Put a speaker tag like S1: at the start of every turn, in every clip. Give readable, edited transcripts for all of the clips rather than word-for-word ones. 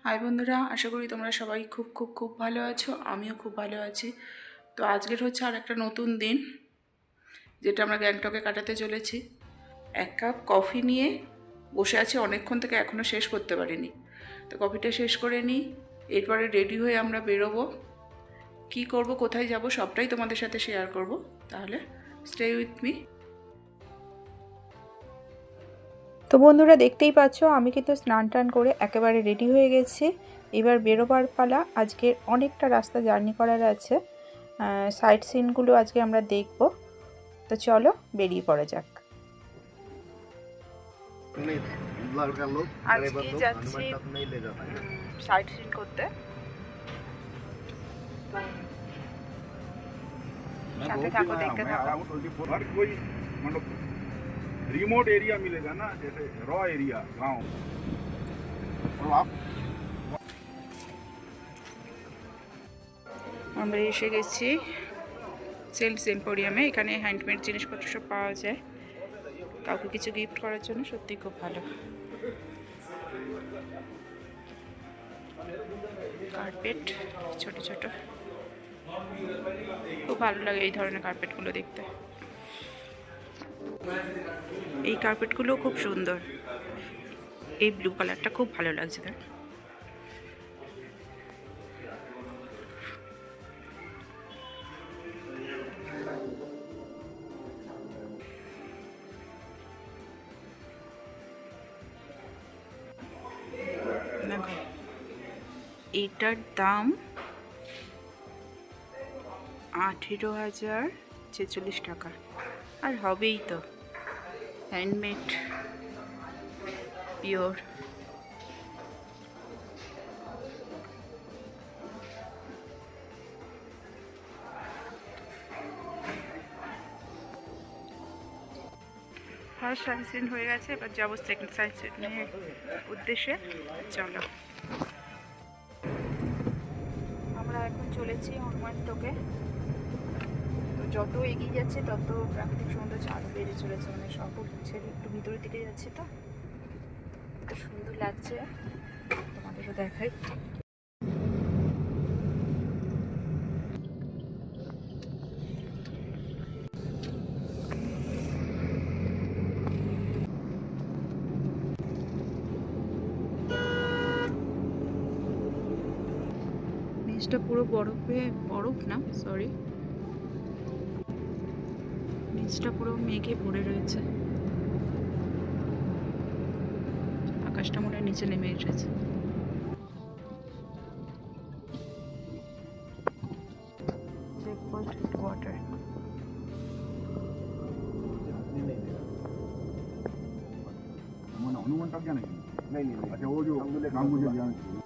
S1: High বন্ধুরা, আশা করি তোমরা সবাই খুব খুব খুব ভালো আছো। আমিও খুব ভালো আছি। তো আজকের হচ্ছে আর একটা নতুন দিন, যেটা আমরা গ্যাংটকে কাটাতে চলেছি। এক কাপ কফি নিয়ে বসে আছি অনেকক্ষণ থেকে, এখনও শেষ করতে পারিনি। তো কফিটা শেষ করে নিই, এরপরে রেডি হয়ে আমরা বেরোবো। কি করব, কোথায় যাব, সবটাই তোমাদের সাথে শেয়ার করব। তাহলে স্টে উইথ মি।
S2: তো বন্ধুরা, দেখতেই পাচ্ছ আমি কিন্তু স্নান টান করে একেবারে রেডি হয়ে গেছি। এবার বেরোবার পালা। আজকে অনেকটা রাস্তা জার্নি করার আছে, সাইট সিনগুলো আজকে আমরা দেখব। তো চলো বেরিয়ে পড়া যাক। আজকে যাচ্ছি সাইট সিন করতে। সাথে থাকো, দেখতে থাকো।
S3: रिमोट एरिया मिलेगा ना, जैसे रॉ एरिया गांव। और आप
S1: আমরা এসে গেছি সেলস এম্পোরিয়ামে। এখানে হ্যান্ডমেড জিনিসপত্র সব পাওয়া যায়, কাউকে কিছু গিফট করার জন্য সত্যি খুব ভালো। কার্পেট ছোট ছোট, খুব ভালো লাগে এই ধরনের কার্পেটগুলো দেখতে। এই কার্পেটগুলো খুব সুন্দর, এই ব্লু কালারটা খুব ভালো লাগছে। দেখো, এইটার দাম 18,046 টাকা। আর হবেই তো, handmade, pure. First sight seen হয়ে গেছে, এবার যাবো সেকেন্ড সাইট সিনের উদ্দেশ্যে। চলো, আমরা এখন চলেছি হনুমান স্টকে। তো যত এগিয়ে যাচ্ছে তত প্রাকৃতিক সৌন্দর্য আরও বেড়ে চলেছে। মানে শহর ছেড়ে একটু ভিতরের দিকে যাচ্ছে, তো এত সুন্দর লাগছে, তোমাদেরও দেখাই। নিচটা পুরো বরফ না, সরি, নিচটা পুরো মেঘে ভরে রয়েছে। আকাশটা মনে হয় নিচে নেমে এসেছে। Checkpost headquarter.
S3: हनुमान टॉप जाना है? नहीं नहीं, अच्छा वो जो गांगुली जाना चाहिए।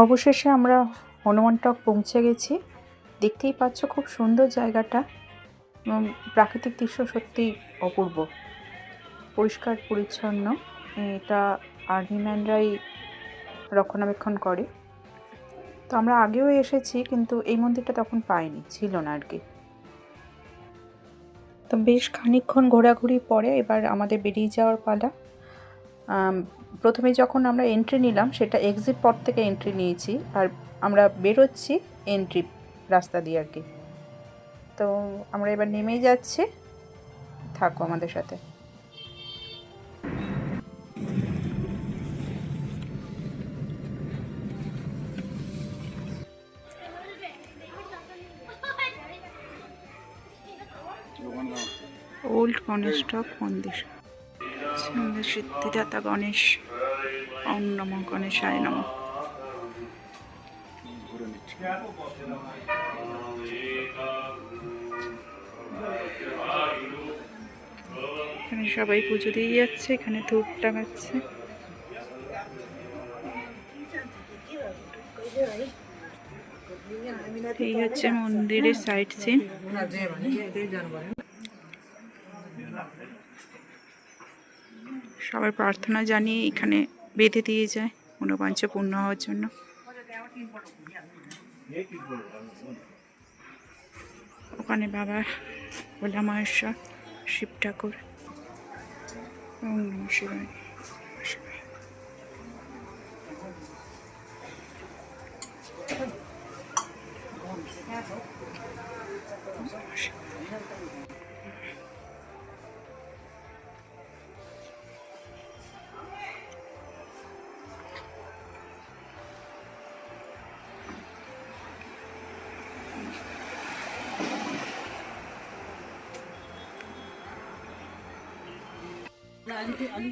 S2: অবশেষে আমরা হনুমান টক পৌঁছে গেছি। দেখতেই পাচ্ছ খুব সুন্দর জায়গাটা, প্রাকৃতিক দৃশ্য সত্যি অপূর্ব, পরিষ্কার পরিচ্ছন্ন। এটা আর্মিম্যানরাই রক্ষণাবেক্ষণ করে। তো আমরা আগেও এসেছি, কিন্তু এই মন্দিরটা তখন পাইনি, ছিল না আর কি। তো বেশ খানিকক্ষণ ঘোরাঘুরি পরে এবার আমাদের বেরিয়ে যাওয়ার পালা। প্রথমে যখন আমরা এন্ট্রি নিলাম, সেটা এক্সিট পথ থেকে এন্ট্রি নিয়েছি, আর আমরা বেরোচ্ছি এন্ট্রি রাস্তা দিয়ে আর কি। তো আমরা এবার নেমেই যাচ্ছি, থাকো আমাদের সাথে।
S1: ওল্ড গণেশ টক মন্দির। সিদ্ধিদাতা গণেশ, ওম নমঃ গণেশায় নমঃ। এখানে সবাই পুজো দিয়ে যাচ্ছে, এখানে ধূপ লাগাচ্ছে। এই হচ্ছে মন্দিরের সাইড সিন। সবাই প্রার্থনা জানিয়ে এখানে বেঁধে দিয়ে যায় মনোবাঞ্ছা পূর্ণ হওয়ার জন্য। ওখানে বাবা ভোলা মহেশ্বর, শিব ঠাকুর। ওম নমঃ শিবায়।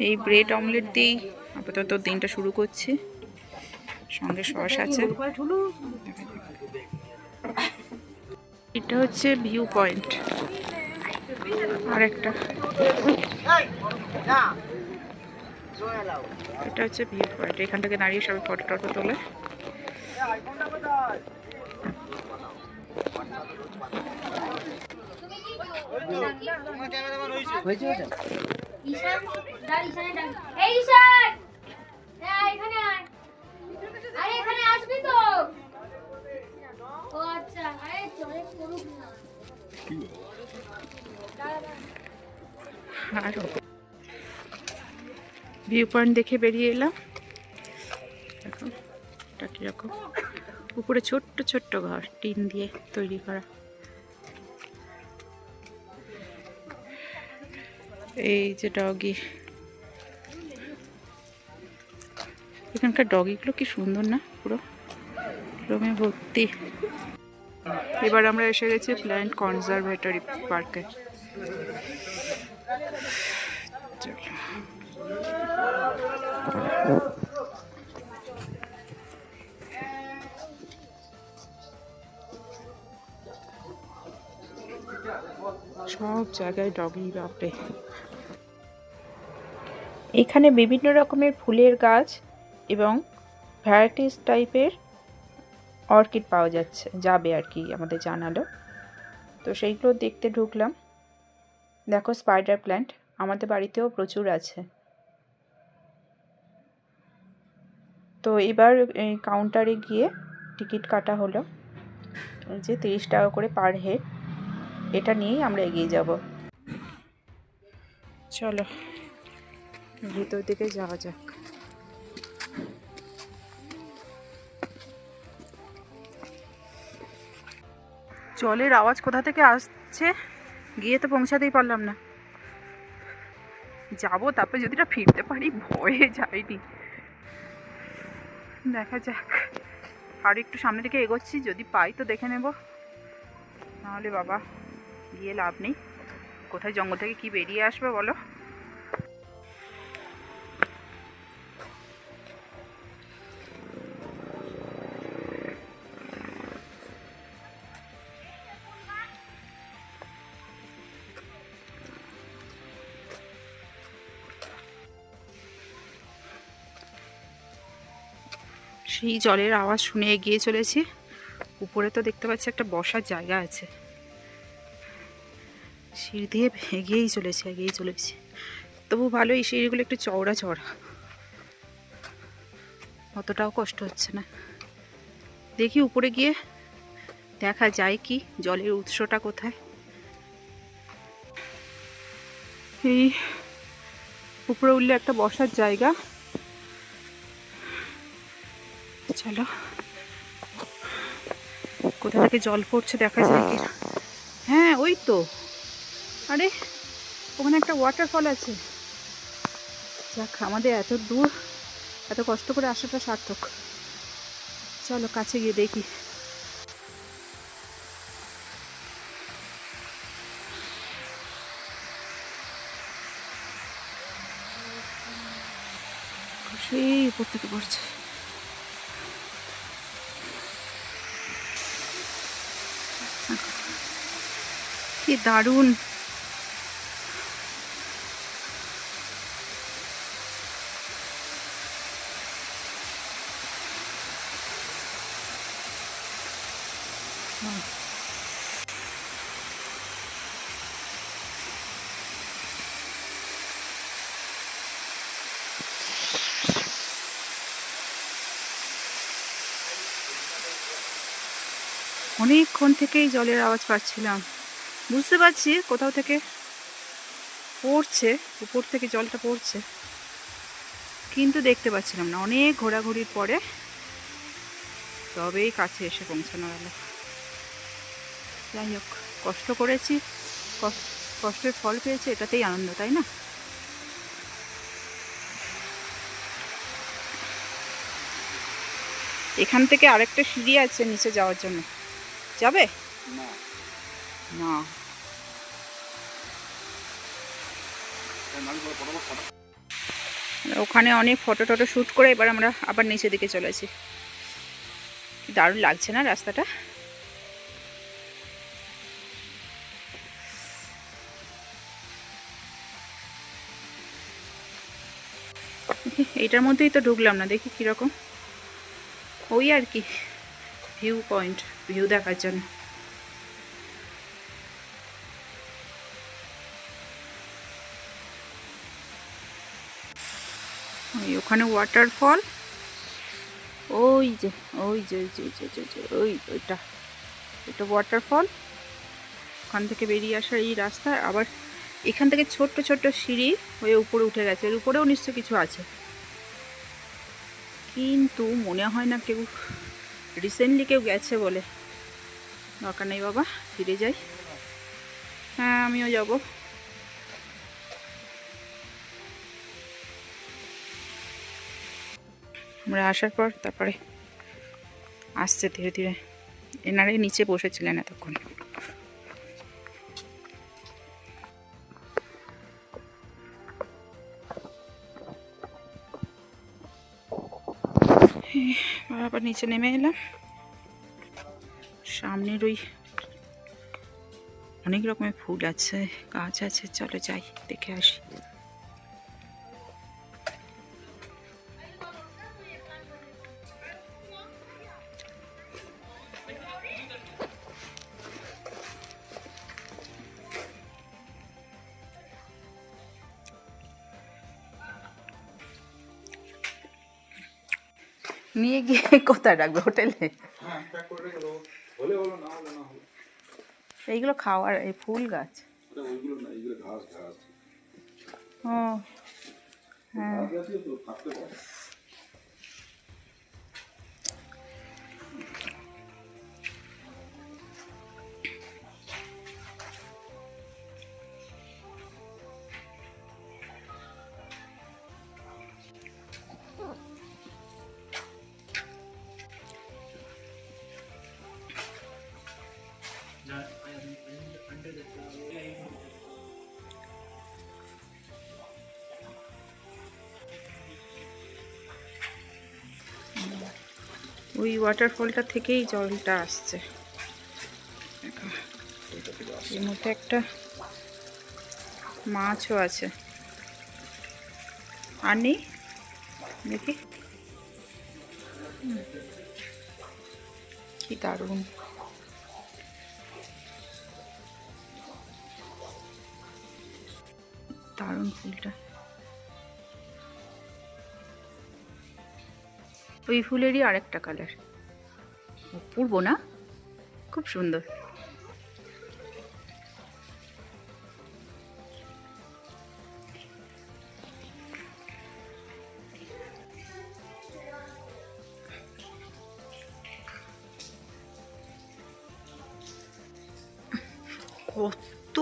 S1: এই ব্রেড অমলেট দিয়েই আপাতত দিনটা শুরু করছি, সঙ্গে সস আছে। এটা হচ্ছে ভিউ পয়েন্ট। আর একটা এটা হচ্ছে ভিউ পয়েন্ট। এখান থেকে দাঁড়িয়ে সবাই ফটো টটো তোলে। আর ভিউ পয়েন্ট দেখে বেরিয়ে এলাম। দেখো এটা কিরকম, উপরে ছোট্ট ছোট্ট ঘর টিন দিয়ে তৈরি করা। এই যে ডগি, এখানকার ডগিগুলো কি সুন্দর না, পুরো রঙে ভর্তি। এবার আমরা এসে গেছি প্ল্যান্ট কনজারভেটরি পার্কে। সব জায়গায় ডগি, বাপরে।
S2: এখানে বিভিন্ন রকমের ফুলের গাছ এবং ভ্যারাইটিস টাইপের অর্কিড পাওয়া যাবে আর কি, আমাদের জানালো। তো সেইগুলো দেখতে ঢুকলাম। দেখো স্পাইডার প্ল্যান্ট, আমাদের বাড়িতেও প্রচুর আছে। তো এবার এই কাউন্টারে গিয়ে টিকিট কাটা হলো, যে 30 টাকা করে পার হেড। এটা নিয়েই আমরা এগিয়ে যাব।
S1: চলো ভিতর দিকে যাওয়া যাক। জলের আওয়াজ কোথা থেকে আসছে গিয়ে তো পৌঁছাতেই পারলাম না। যাবো, তারপরে যদি ফিরতে পারি, ভয়ে যাইনি। দেখা যাক, আর একটু সামনে দিকে এগোচ্ছি, যদি পাই তো দেখে নেব, নাহলে বাবা গিয়ে লাভ নেই। কোথায় জঙ্গল থেকে কি বেরিয়ে আসবে বলো। সেই জলের আওয়াজ শুনে এগিয়ে চলেছি। উপরে তো দেখতে পাচ্ছি একটা বসার জায়গা আছে, সিঁড়ি দিয়ে এগিয়েই চলেছি। তবু ভালো, এই সিঁড়িগুলো একটু চওড়া, অতটাও কষ্ট হচ্ছে না। দেখি উপরে গিয়ে দেখা যায় কি জলের উৎসটা কোথায়। এই উপরে উঠলে একটা বসার জায়গা। চলো, কোথা থেকে জল পড়ছে দেখা যায় কি। হ্যাঁ ওই তো, আরে ওখানে একটা ওয়াটারফল আছে। যাক, আমাদের এত দূর এত কষ্ট করে আসাটা সার্থক। চলো কাছে গিয়ে দেখি। সেই উপর থেকে পড়ছে। কি দারুণ।
S2: অনেকক্ষণ থেকেই জলের আওয়াজ পাচ্ছিলাম, বুঝতে পারছি কোথাও থেকে পড়ছে, উপর থেকে জলটা পড়ছে, কিন্তু দেখতে পাচ্ছিলাম না। অনেক ঘোরাঘুরির পরে তবেই কাছে এসে পৌঁছানো গেল। যাই হোক, কষ্ট করেছি, কষ্টের ফল পেয়েছি, এটাতেই আনন্দ, তাই না? এখান থেকে আরেকটা সিঁড়ি আছে নিচে যাওয়ার জন্য, যাবে?
S3: না
S2: না, ওখানে অনেক ফটো টটো শ্যুট করে এবার আমরা আবার নিচের দিকে চলেছি। দারুণ লাগছে না রাস্তাটা? এইটার মধ্যেই তো ঢুকলাম না, দেখি কীরকম। ওই আর কি, ভিউ পয়েন্ট, ভিউ দেখার জন্য। ওই ওখানে ওয়াটারফল, ওই যে ওই যে ওই যে ওই যে ওই যে ওই ওইটা, এটা ওয়াটারফল। ওখান থেকে বেরিয়ে আসার এই রাস্তা, আবার এখান থেকে ছোট্ট ছোট্ট সিঁড়ি হয়ে উপরে উঠে গেছে। এর উপরেও নিশ্চয়ই কিছু আছে, কিন্তু মনে হয় না কেউ রিসেন্টলি কেউ গেছে বলে। দরকার নেই বাবা, ফিরে যাই। হ্যাঁ, আমিও যাব। আমরা আসার পর তারপরে আসছে ধীরে ধীরে। এনারে নিচে বসেছিলেন এতক্ষণ। আবার নিচে নেমে এলাম। সামনের ওই অনেক রকমের ফুল আছে, গাছ আছে, চলো যাই দেখে আসি। নিয়ে গিয়ে কোথায় রাখবে? হোটেলে? এইগুলো খাওয়ার, এই ফুল গাছ। ও হ্যাঁ, ওই ওয়াটারফলটা থেকেই জলটা আসছে। এর মধ্যে একটা মাছও আছে, আর নেই, দেখি। কি দারুণ! দারুণ ফুলটা। ওই ফুলেরই আরেকটা কালার, অপূর্ব না? খুব সুন্দর। কত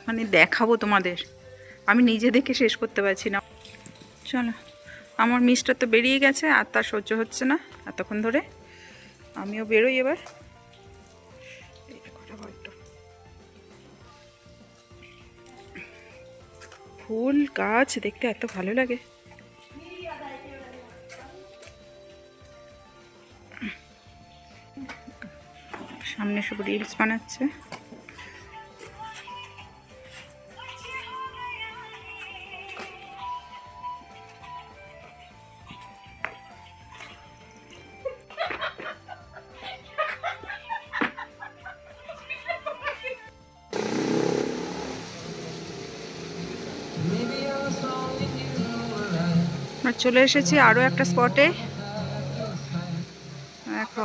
S2: মানে দেখাবো তোমাদের, আমি নিজে দেখে শেষ করতে পারছি না। চলো, আমার মিস্টার তো বেরিয়ে গেছে, আর তার সহ্য হচ্ছে না এতক্ষণ ধরে। আমিও বেরোই এবার। ফুল গাছ দেখতে এত ভালো লাগে। সামনে সব রিলস বানাচ্ছে। আমরা চলে এসেছি আরও একটা স্পটে। দেখো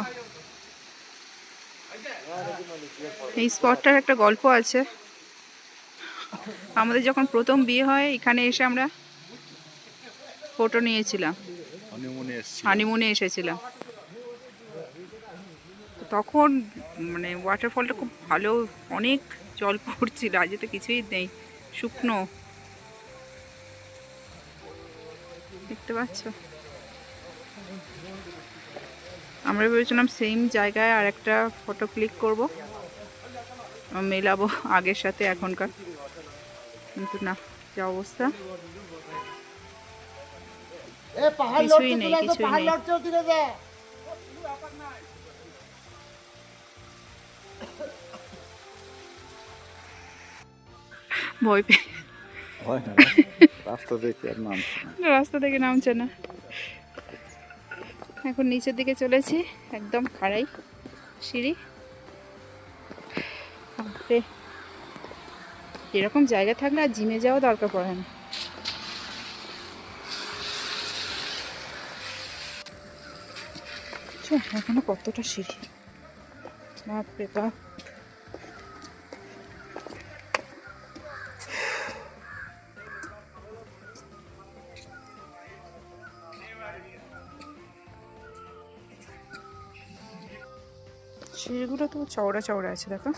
S2: এই স্পটটার একটা গল্প আছে। আমাদের যখন প্রথম বিয়ে হয় এখানে এসে আমরা ফটো নিয়েছিলাম, হানিমুনে এসেছিলাম। তখন মানে ওয়াটারফলটা খুব ভালো, অনেক জল পড়ছিল। আজকে তো কিছুই নেই, শুকনো। দেখতে পাচ্ছ? আমরা ভেবেছিলাম সেম জায়গায় আর একটা ফটো ক্লিক করব, মেলাবো আগের সাথে এখনকার, কিন্তু না, যা অবস্থা, কিছুই নেই, কিছুই নেই। ভয় পেয়ে
S3: রাস্তা দেখে আর নামছে না।
S2: রাস্তা থেকে নামছে না। এখন নিচের দিকে চলেছি, একদম খাড়াই সিঁড়ি। বাপরে, এরকম জায়গা থাকলে আর জিমে যাওয়া দরকার পড়ে না। এখনো কতটা সিঁড়ি, বাপরে বাপ। সিঁড়িগুলো তো চওড়া চওড়া আছে, দেখো,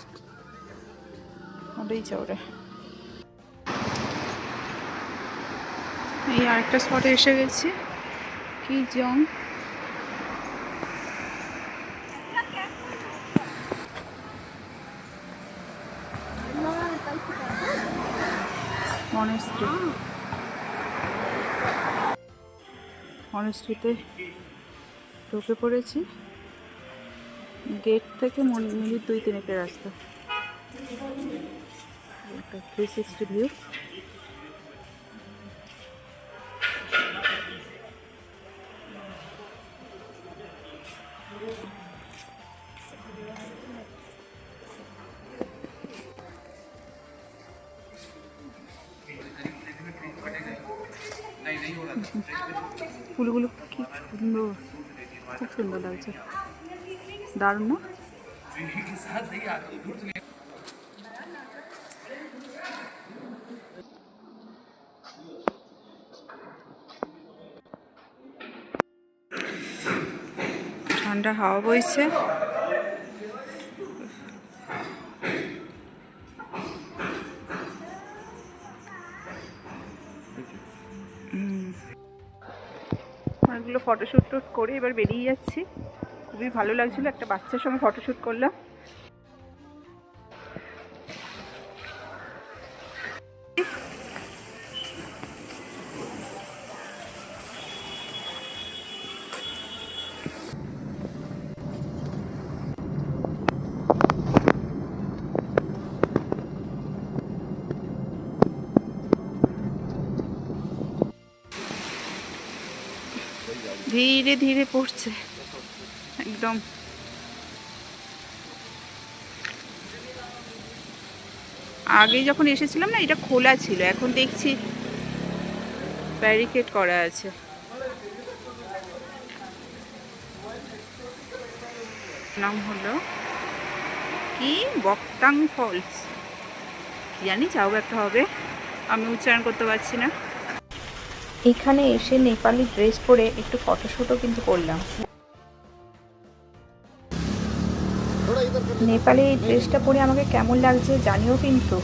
S2: অনেক চওড়া। এই আরেকটা স্পটে এসে গেছি, কি জং। মনেস্ট্রিতে ঢুকে পড়েছি। গেট থেকে মিনিট 2-3 রাস্তা। 360 ভিউ। ফুলগুলো কি সুন্দর, খুব সুন্দর লাগছে, দারুণ না? ঠান্ডা হাওয়া বইছে। অনেকগুলো ফটোশ্যুট করে এবার বেরিয়ে যাচ্ছি। খুবই ভালো লাগছিল, একটা বাচ্চার সঙ্গে ফটোশ্যুট করলাম। ধীরে ধীরে পড়ছে একদম। আগে যখন এসেছিলাম না, এটা খোলা ছিল, এখন দেখছি ব্যারিকেড করা আছে। নাম হলো কি, বকতাং ফলস, কি জানি, যাও একটা হবে, আমি উচ্চারণ করতে পারছি না। এখানে এসে নেপালি ড্রেস পরে একটু ফটোশ্যুটও কিন্তু করলাম। নেপালি এই ড্রেসটা পরে আমাকে কেমন লাগছে জানিও কিন্তু।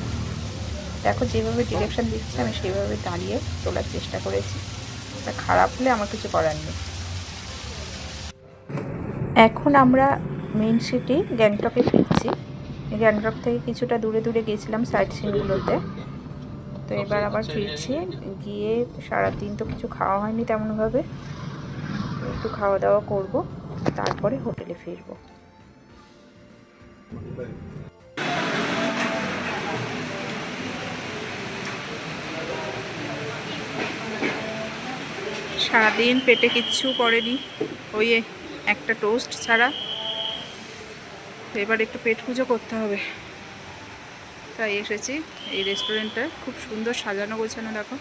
S2: দেখো, যেভাবে ডিরেকশন দিচ্ছে আমি সেইভাবে দাঁড়িয়ে তোলার চেষ্টা করেছি। তা খারাপ হলে আমার কিছু করার নেই। এখন আমরা মেইন সিটি গ্যাংটকে ফিরছি। গ্যাংটক থেকে কিছুটা দূরে দূরে গেছিলাম সাইট সিনগুলোতে, তো এবার আবার ফিরছি। গিয়ে সারাদিন তো কিছু খাওয়া হয়নি তেমনভাবে, একটু খাওয়া দাওয়া করব, তারপরে হোটেলে ফিরব। সারাদিন পেটে কিচ্ছু পড়েনি, ওই একটা টোস্ট ছাড়া। তো এবার একটু পেট পুজো করতে হবে, তাই এসেছি এই রেস্টুরেন্টটা। খুব সুন্দর সাজানো গোছানো, দেখো।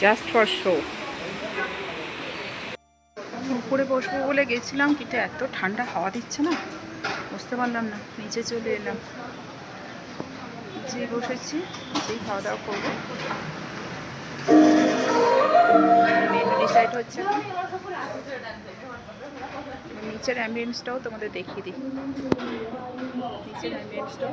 S2: Just for show. উপরে বসবো বলে গেছিলাম, কিন্তু এত ঠান্ডা হাওয়া দিচ্ছে না, বুঝতে পারলাম না, নিচে চলে এলাম। নিচে বসেছি, নিচেই খাওয়া দাওয়া করবো। মেনু ডিসাইড হচ্ছে না। নিচের অ্যাম্বিয়েন্সটাও তোমাদের দেখিয়ে দিই। নিচের অ্যাম্বিয়েন্সটাও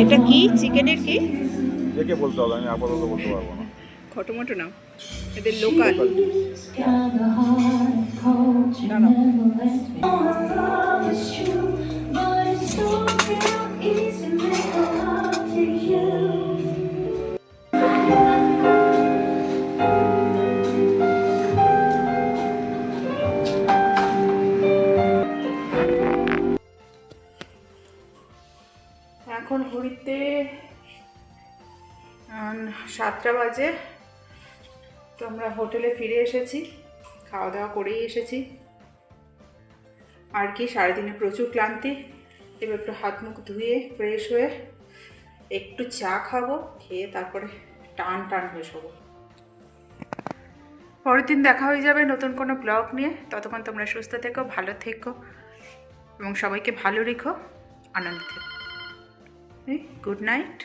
S2: এটা কি চিকেনের কি
S3: দেখে বলতে হবে, আমি আপাতত বলতে পারবো না।
S2: খটোমটো নাম, এদের লোকাল। এখন ঘড়িতে 7টা বাজে। তো আমরা হোটেলে ফিরে এসেছি, খাওয়া দাওয়া করেই এসেছি। আর কি, সারাদিনে প্রচুর ক্লান্তি। এবার একটু হাত মুখ ধুয়ে ফ্রেশ হয়ে একটু চা খাবো, খেয়ে তারপরে টান টান হয়ে শোবো। পরের দিন দেখা হয়ে যাবে নতুন কোনো ব্লগ নিয়ে। ততক্ষণ তোমরা সুস্থ থেকো, ভালো থেকো এবং সবাইকে ভালো রেখো, আনন্দ থেকো। Good night.